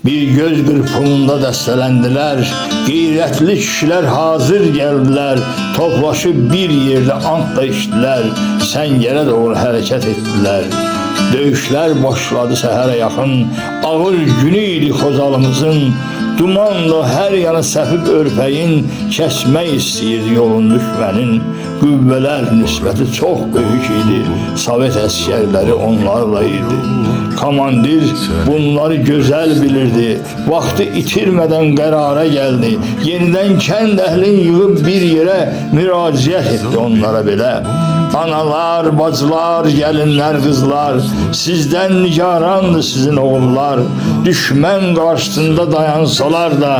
Bir göz qırpımında dəstələndiler, qeyrətli kişilər hazır gəldiler, toplaşıb bir yerdə ant da içdilər, səngərə doğru hərəkət etdilər. Döyüşlər başladı səhərə yaxın, ağır günü idi Xocalımızın, dumanla hər yanı səpib örpəyin, kəsmək istəyirdi yolun düşmənin. Qüvvələr nisbəti çox böyük idi, Sovet əskərləri onlarla idi. Komandir bunları gözəl bilirdi, vaxtı itirmədən qərara gəldi, yenidən kənd əhlini yığıb bir yerə müraciət etdi onlara belə. Analar, bacılar, gəlinlər, qızlar, sizdən nigarandır sizin oğullar. Düşmən qarşısında dayansalar da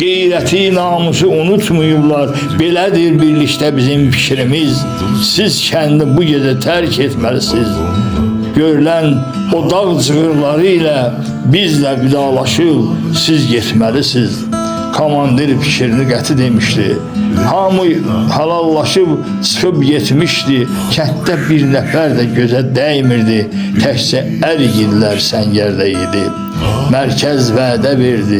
qeyrəti, namusu unutmuyublar. Belədir birlikdə bizim fikrimiz. Siz kəndi bu gecə tərk etməlisiniz. Görülən o dağ cığırları ilə bizlə vidalaşıb siz getməlisiniz. Komandir fikrini qəti demişdi. Hamı halallaşıb çıxıb getmişdi. Kənddə bir nəfər də gözə dəymirdi. Təkcə ərgillər səngərdə idi. Mərkəz vədə verdi,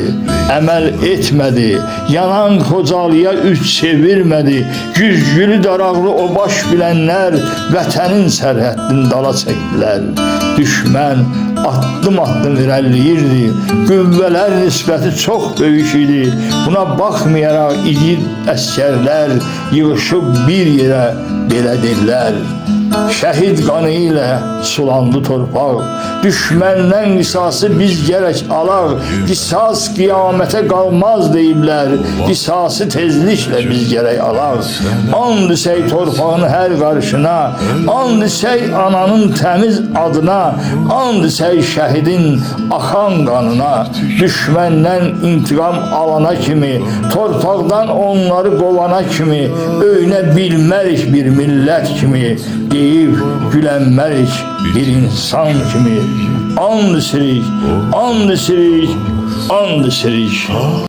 əməl etmədi. Yanan Xocalıya üç çevirmədi. Güzgülü daraqlı o baş bilənlər vətənin sərhəddini dala çəkdilər. Düşmən addım-addım irəliləyirdi. Qüvvələr nisbəti çox böyük idi. Buna baxmayaraq igid əskərlər yığışıb bir yerə belə dedilər. Şəhid qanı ilə sulandı torpaq, düşməndən qisası biz gərək alaq. Qisas qiyamətə qalmaz deyiblər, qisası tezliklə biz gərək alaq. And isək torpağın hər qarışına, and isək ananın təmiz adına, and isək şəhidin axan qanına. Düşməndən intiqam alana kimi, torpaqdan onları qovana kimi, öynə bilmərik bir millət kimi, deyib gülənmərik bir insan kimi. And isirik, and isirik, and isirik.